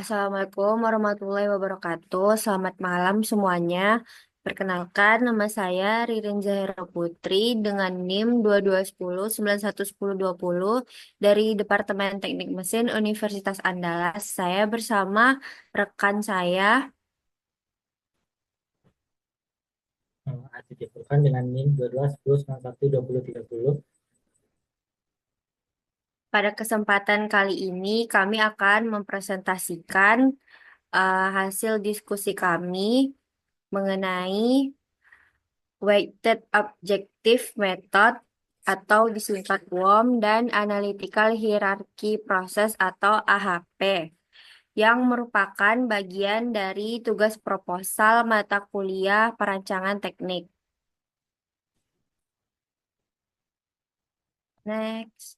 Assalamualaikum warahmatullahi wabarakatuh. Selamat malam semuanya. Perkenalkan, nama saya Ririn Zahira Putri dengan NIM 2210911020 dari Departemen Teknik Mesin Universitas Andalas. Saya bersama rekan saya. Aziz Furkan dengan NIM 2210912030. Pada kesempatan kali ini, kami akan mempresentasikan hasil diskusi kami mengenai Weighted Objective Method atau disingkat WOM dan Analytical Hierarchy Process atau AHP yang merupakan bagian dari tugas proposal mata kuliah perancangan teknik. Next.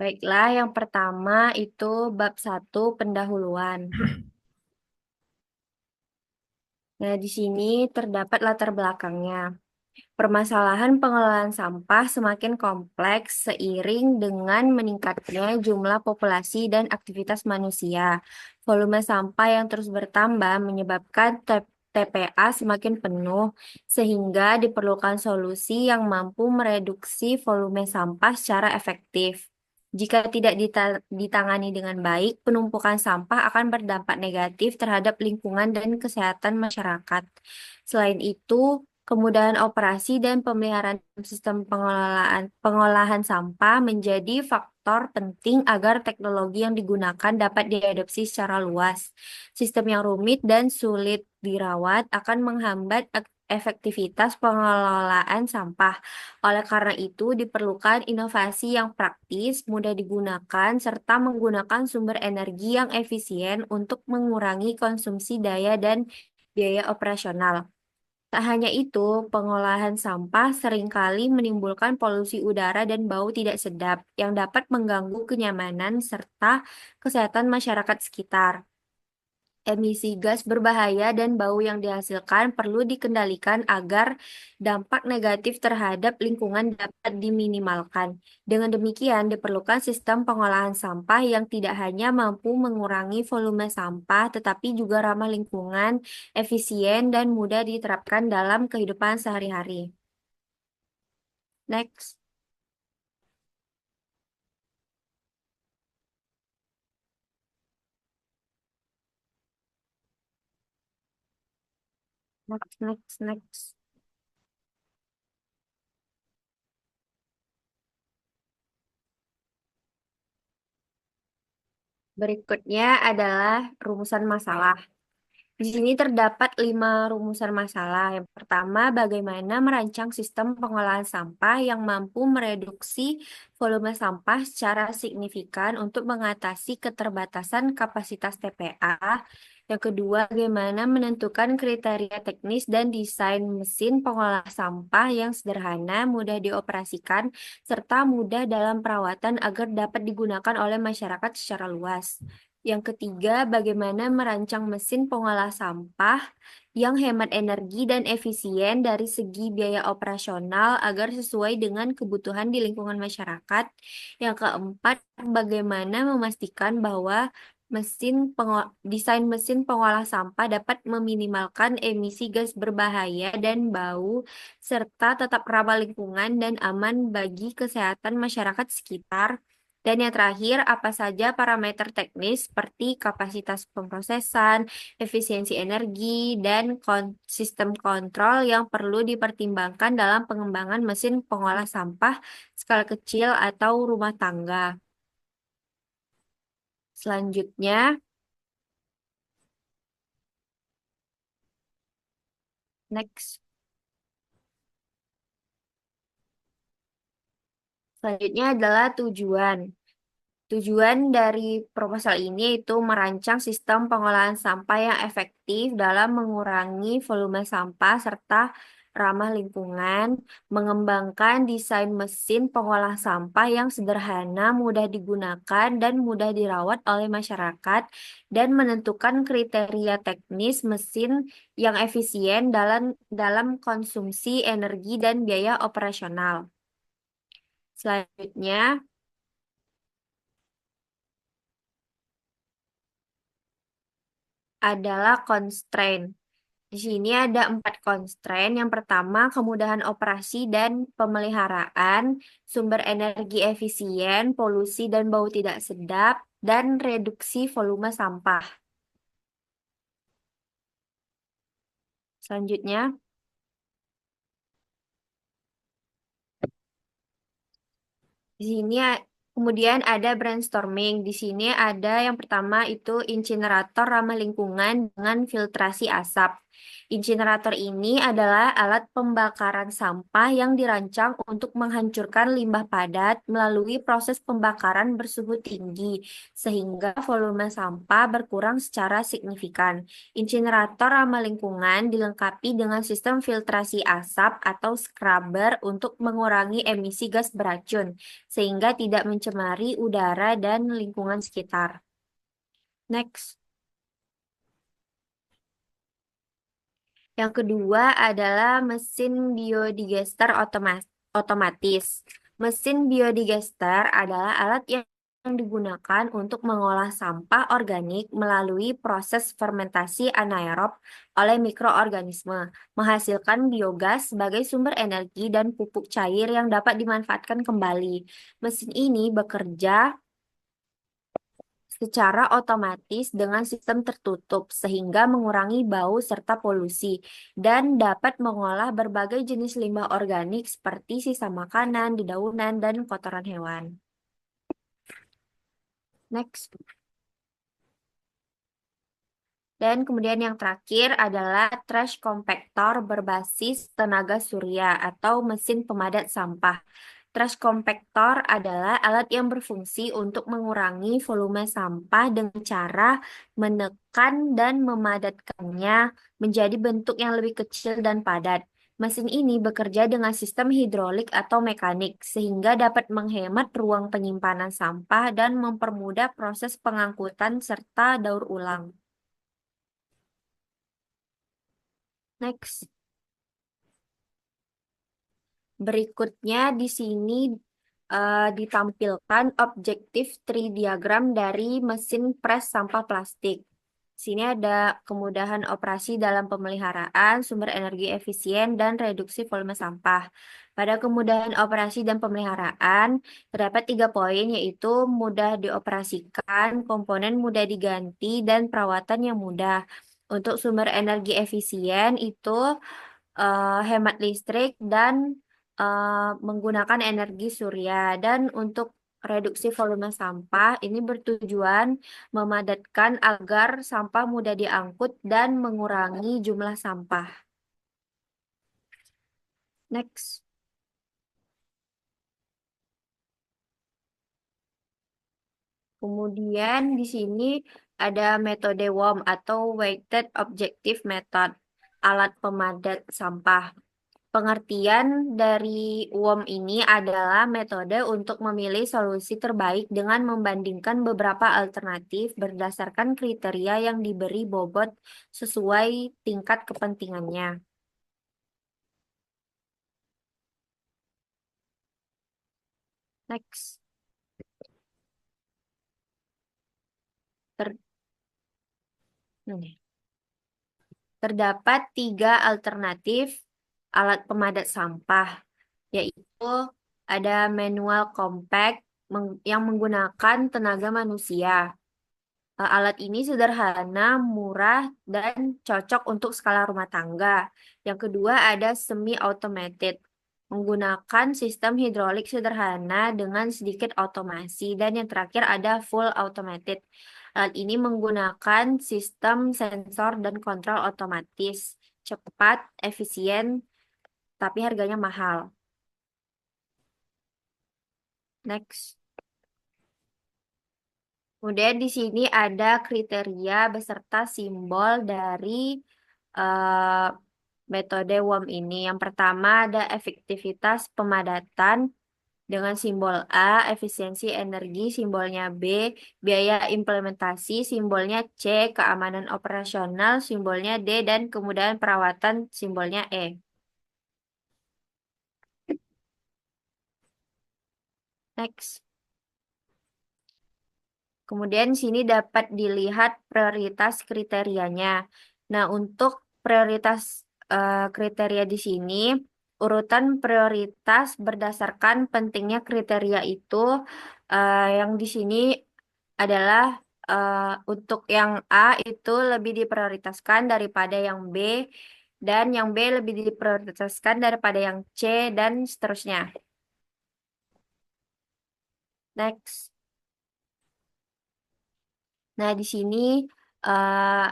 Baiklah, yang pertama itu bab 1 pendahuluan. Nah, di sini terdapat latar belakangnya. Permasalahan pengelolaan sampah semakin kompleks seiring dengan meningkatnya jumlah populasi dan aktivitas manusia. Volume sampah yang terus bertambah menyebabkan TPA semakin penuh, sehingga diperlukan solusi yang mampu mereduksi volume sampah secara efektif. Jika tidak ditangani dengan baik, penumpukan sampah akan berdampak negatif terhadap lingkungan dan kesehatan masyarakat. Selain itu, kemudahan operasi dan pemeliharaan sistem pengolahan sampah menjadi faktor penting agar teknologi yang digunakan dapat diadopsi secara luas. Sistem yang rumit dan sulit dirawat akan menghambat efektivitas pengelolaan sampah. Oleh karena itu, diperlukan inovasi yang praktis, mudah digunakan, serta menggunakan sumber energi yang efisien untuk mengurangi konsumsi daya dan biaya operasional. Tak hanya itu, pengolahan sampah seringkali menimbulkan polusi udara dan bau tidak sedap yang dapat mengganggu kenyamanan serta kesehatan masyarakat sekitar. Emisi gas berbahaya dan bau yang dihasilkan perlu dikendalikan agar dampak negatif terhadap lingkungan dapat diminimalkan. Dengan demikian, diperlukan sistem pengolahan sampah yang tidak hanya mampu mengurangi volume sampah, tetapi juga ramah lingkungan, efisien, dan mudah diterapkan dalam kehidupan sehari-hari. Next, next. Berikutnya adalah rumusan masalah. Di sini terdapat 5 rumusan masalah. Yang pertama, bagaimana merancang sistem pengolahan sampah yang mampu mereduksi volume sampah secara signifikan untuk mengatasi keterbatasan kapasitas TPA. Yang kedua, bagaimana menentukan kriteria teknis dan desain mesin pengolah sampah yang sederhana, mudah dioperasikan, serta mudah dalam perawatan agar dapat digunakan oleh masyarakat secara luas. Yang ketiga, bagaimana merancang mesin pengolah sampah yang hemat energi dan efisien dari segi biaya operasional agar sesuai dengan kebutuhan di lingkungan masyarakat. Yang keempat, bagaimana memastikan bahwa desain mesin pengolah sampah dapat meminimalkan emisi gas berbahaya dan bau, serta tetap ramah lingkungan dan aman bagi kesehatan masyarakat sekitar. Dan yang terakhir, apa saja parameter teknis seperti kapasitas pemrosesan, efisiensi energi, dan sistem kontrol yang perlu dipertimbangkan dalam pengembangan mesin pengolah sampah skala kecil atau rumah tangga. Selanjutnya, next. Selanjutnya adalah tujuan. Tujuan dari proposal ini itu merancang sistem pengolahan sampah yang efektif dalam mengurangi volume sampah serta ramah lingkungan, mengembangkan desain mesin pengolah sampah yang sederhana, mudah digunakan, dan mudah dirawat oleh masyarakat, dan menentukan kriteria teknis mesin yang efisien dalam konsumsi energi dan biaya operasional. Selanjutnya adalah constraint. Di sini ada 4 constraint. Yang pertama, kemudahan operasi dan pemeliharaan, sumber energi efisien, polusi dan bau tidak sedap, dan reduksi volume sampah. Selanjutnya, di sini kemudian ada brainstorming. Di sini ada yang pertama itu incinerator ramah lingkungan dengan filtrasi asap. Incinerator ini adalah alat pembakaran sampah yang dirancang untuk menghancurkan limbah padat melalui proses pembakaran bersuhu tinggi, sehingga volume sampah berkurang secara signifikan. Incinerator ramah lingkungan dilengkapi dengan sistem filtrasi asap atau scrubber untuk mengurangi emisi gas beracun sehingga tidak mencemari udara dan lingkungan sekitar. Next. Yang kedua adalah mesin biodigester otomatis. Mesin biodigester adalah alat yang digunakan untuk mengolah sampah organik melalui proses fermentasi anaerob oleh mikroorganisme, menghasilkan biogas sebagai sumber energi dan pupuk cair yang dapat dimanfaatkan kembali. Mesin ini bekerja secara otomatis dengan sistem tertutup sehingga mengurangi bau serta polusi dan dapat mengolah berbagai jenis limbah organik seperti sisa makanan, dedaunan, dan kotoran hewan. Next. Dan kemudian yang terakhir adalah trash compactor berbasis tenaga surya atau mesin pemadat sampah. Trash compactor adalah alat yang berfungsi untuk mengurangi volume sampah dengan cara menekan dan memadatkannya menjadi bentuk yang lebih kecil dan padat. Mesin ini bekerja dengan sistem hidrolik atau mekanik, sehingga dapat menghemat ruang penyimpanan sampah dan mempermudah proses pengangkutan serta daur ulang. Next. Berikutnya di sini ditampilkan objektif tree diagram dari mesin pres sampah plastik. Sini ada kemudahan operasi dalam pemeliharaan, sumber energi efisien, dan reduksi volume sampah. Pada kemudahan operasi dan pemeliharaan, terdapat 3 poin, yaitu mudah dioperasikan, komponen mudah diganti, dan perawatan yang mudah. Untuk sumber energi efisien itu hemat listrik dan menggunakan energi surya. Dan untuk reduksi volume sampah ini bertujuan memadatkan agar sampah mudah diangkut dan mengurangi jumlah sampah. Next. Kemudian di sini ada metode WOM atau Weighted Objective Method, alat pemadat sampah. Pengertian dari WOM ini adalah metode untuk memilih solusi terbaik dengan membandingkan beberapa alternatif berdasarkan kriteria yang diberi bobot sesuai tingkat kepentingannya. Next. Ter- ini. Terdapat 3 alternatif alat pemadat sampah, yaitu ada manual compact yang menggunakan tenaga manusia. Alat ini sederhana, murah, dan cocok untuk skala rumah tangga. Yang kedua ada semi-automated, menggunakan sistem hidrolik sederhana dengan sedikit otomasi. Dan yang terakhir ada full automated. Alat ini menggunakan sistem sensor dan kontrol otomatis, cepat, efisien, tapi harganya mahal. Next. Kemudian di sini ada kriteria beserta simbol dari eh, metode WOM ini. Yang pertama ada efektivitas pemadatan dengan simbol A, efisiensi energi simbolnya B, biaya implementasi simbolnya C, keamanan operasional simbolnya D, dan kemudahan perawatan simbolnya E. Next. Kemudian sini dapat dilihat prioritas kriterianya. Nah, untuk prioritas kriteria di sini, urutan prioritas berdasarkan pentingnya kriteria itu yang di sini adalah untuk yang A itu lebih diprioritaskan daripada yang B, dan yang B lebih diprioritaskan daripada yang C, dan seterusnya. Next. Nah, di sini eh,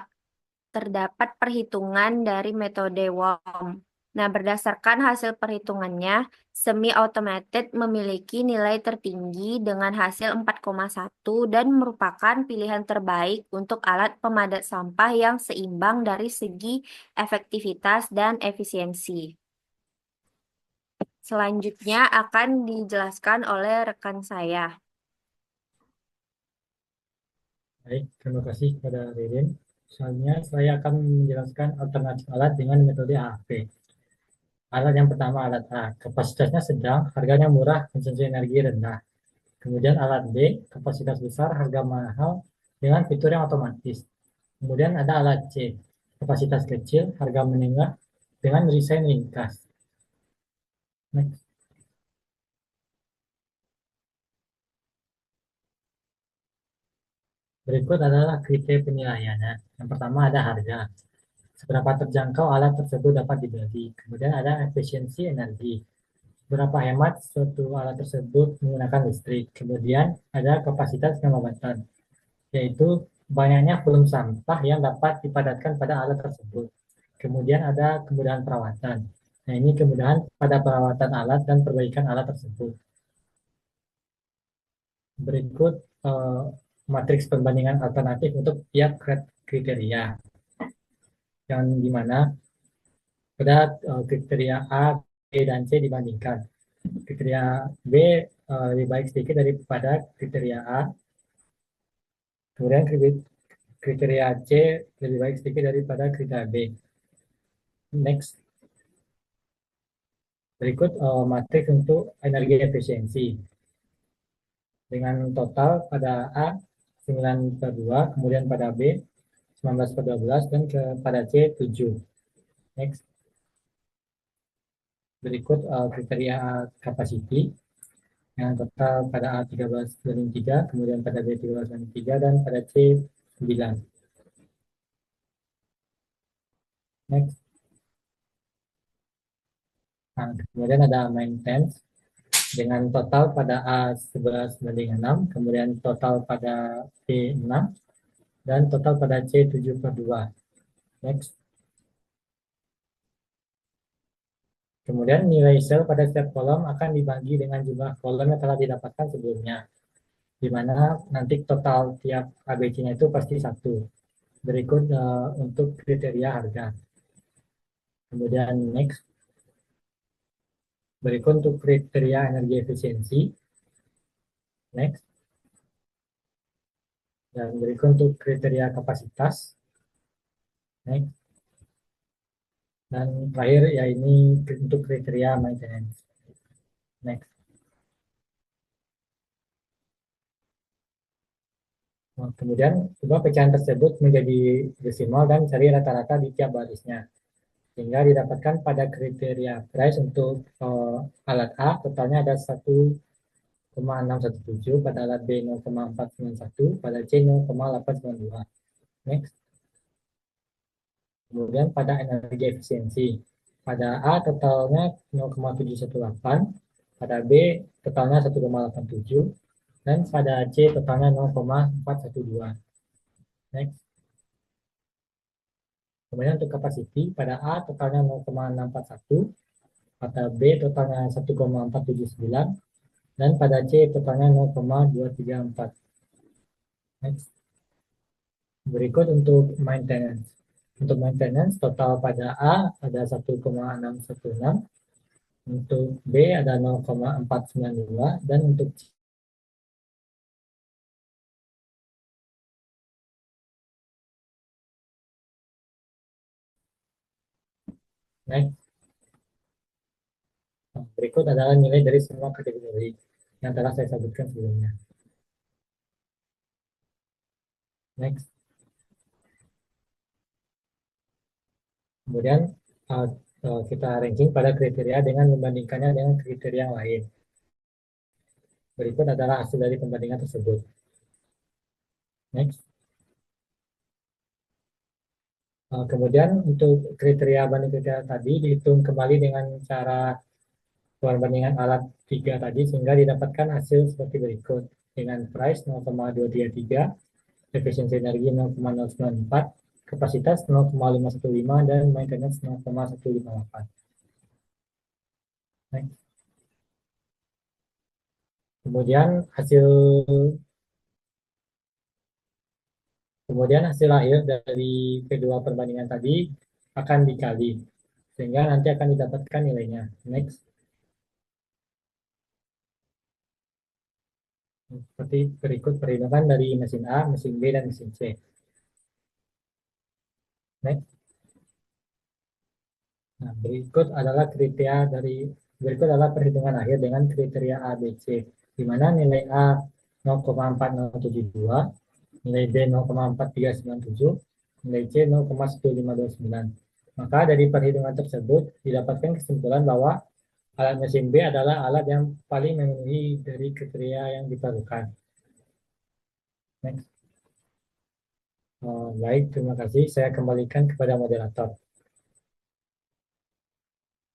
terdapat perhitungan dari metode WOM. Nah, berdasarkan hasil perhitungannya, semi-automated memiliki nilai tertinggi dengan hasil 4,1 dan merupakan pilihan terbaik untuk alat pemadat sampah yang seimbang dari segi efektivitas dan efisiensi. Selanjutnya akan dijelaskan oleh rekan saya. Baik, terima kasih kepada Ririn. Soalnya saya akan menjelaskan alternatif alat dengan metode AHP. Alat yang pertama alat A, kapasitasnya sedang, harganya murah, konsumsi energi rendah. Kemudian alat B, kapasitas besar, harga mahal dengan fitur yang otomatis. Kemudian ada alat C, kapasitas kecil, harga menengah dengan desain ringkas. Next. Berikut adalah kriteria penilaiannya. Yang pertama ada harga. Seberapa terjangkau alat tersebut dapat dibeli. Kemudian ada efisiensi energi. Berapa hemat suatu alat tersebut menggunakan listrik. Kemudian ada kapasitas pengobatan, yaitu banyaknya volume sampah yang dapat dipadatkan pada alat tersebut. Kemudian ada kemudahan perawatan. Nah, ini kemudahan pada perawatan alat dan perbaikan alat tersebut. Berikut matriks perbandingan alternatif untuk tiap kriteria, yang dimana pada kriteria A, B, dan C dibandingkan. Kriteria B lebih baik sedikit daripada kriteria A. Kemudian kriteria C lebih baik sedikit daripada kriteria B. Next. Berikut matriks untuk energi efisiensi. Dengan total pada A 9/2, kemudian pada B 19/12, dan pada C 7. Next. Berikut kriteria capacity. Yang total pada A 13/3, kemudian pada B 13/3, dan pada C 9. Next. Nah, kemudian ada maintenance dengan total pada A 11/6, kemudian total pada B 6, dan total pada C 7/2. Next. Kemudian nilai sel pada setiap kolom akan dibagi dengan jumlah kolom yang telah didapatkan sebelumnya, di mana nanti total tiap ABC-nya itu pasti 1. Berikut untuk kriteria harga. Kemudian next. Berikut untuk kriteria energi efisiensi. Next. Dan berikut untuk kriteria kapasitas. Next. Dan terakhir ya ini untuk kriteria maintenance. Next. Nah, kemudian ubah pecahan tersebut menjadi desimal dan cari rata-rata di tiap barisnya. Sehingga didapatkan pada kriteria price untuk alat A totalnya ada 1,617, pada alat B 0,491, pada C 0,892. Next. Kemudian pada energi efisiensi, pada A totalnya 0,718, pada B totalnya 1,87, dan pada C totalnya 0,412. Next. Kemudian untuk capacity, pada A totalnya 0,641, pada B totalnya 1,479, dan pada C totalnya 0,234. Next. Berikut untuk maintenance. Untuk maintenance total pada A ada 1,616, untuk B ada 0,492, dan untuk C. Next. Berikut adalah nilai dari semua kategori. yang telah saya sebutkan sebelumnya. Next. Kemudian uh, kita ranking pada kriteria dengan membandingkannya dengan kriteria yang lain. Berikut adalah hasil dari pembandingan tersebut. Next. Kemudian untuk kriteria banding kriteria tadi dihitung kembali dengan cara perbandingan alat 3 tadi sehingga didapatkan hasil seperti berikut. Dengan price 0,233, efisiensi energi 0,094, kapasitas 0,515, dan maintenance 0,158. Next. Kemudian hasil kemudian hasil akhir dari kedua perbandingan tadi akan dikali sehingga nanti akan didapatkan nilainya. Next. Seperti berikut perhitungan dari mesin A, mesin B, dan mesin C. Next. Nah, berikut adalah perhitungan akhir dengan kriteria A, B, C, di mana nilai A 0,4072, nilai B 0,4397, nilai C 0,1529. Maka dari perhitungan tersebut didapatkan kesimpulan bahwa alat mesin B adalah alat yang paling memenuhi dari kriteria yang diperlukan. Next. Baik, terima kasih. Saya kembalikan kepada moderator.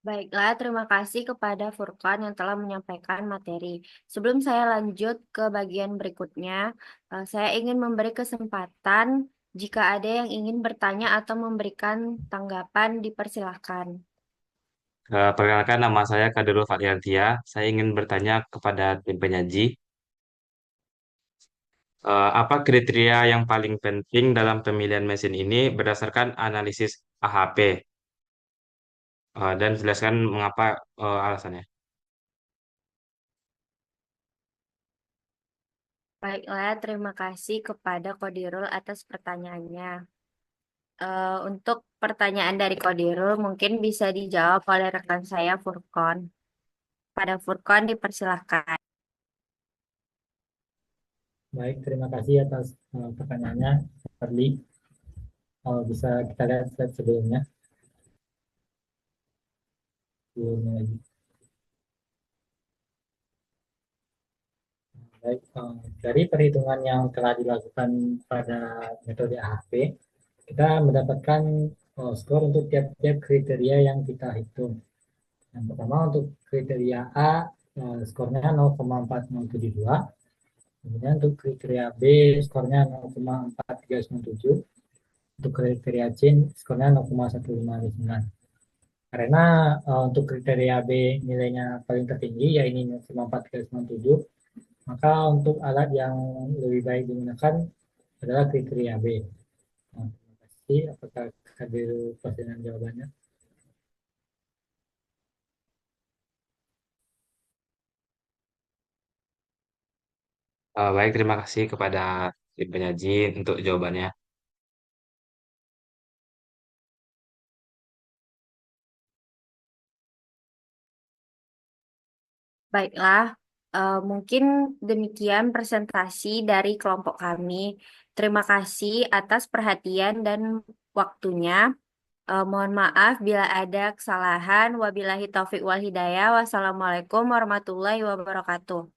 Baiklah, terima kasih kepada Furqan yang telah menyampaikan materi. Sebelum saya lanjut ke bagian berikutnya, saya ingin memberi kesempatan jika ada yang ingin bertanya atau memberikan tanggapan, dipersilahkan. Perkenalkan nama saya Kadirul Fadliantia. Saya ingin bertanya kepada tim penyaji, apa kriteria yang paling penting dalam pemilihan mesin ini berdasarkan analisis AHP, dan jelaskan mengapa, alasannya. Baiklah, terima kasih kepada Kodirul atas pertanyaannya. Untuk pertanyaan dari Kodirul mungkin bisa dijawab oleh rekan saya Furqon. Pada Furqon dipersilahkan. Baik, terima kasih atas pertanyaannya, Fadli. Bisa kita lihat slide sebelumnya. Sebelumnya lagi. Baik, dari perhitungan yang telah dilakukan pada metode AHP, kita mendapatkan skor untuk tiap-tiap kriteria yang kita hitung. Yang pertama untuk kriteria A, skornya 0,4072. Kemudian untuk kriteria B, skornya 0,4397. Untuk kriteria C, skornya 0,159. Karena untuk kriteria B nilainya paling tertinggi, yaitu 0,4397, maka untuk alat yang lebih baik digunakan adalah kriteria B. Nah, terima kasih. Apakah hadir pertanyaan jawabannya? Baik, terima kasih kepada tim penyaji untuk jawabannya. Baiklah, mungkin demikian presentasi dari kelompok kami. Terima kasih atas perhatian dan waktunya. Mohon maaf bila ada kesalahan. Wabillahi taufik wal hidayah. Wassalamualaikum warahmatullahi wabarakatuh.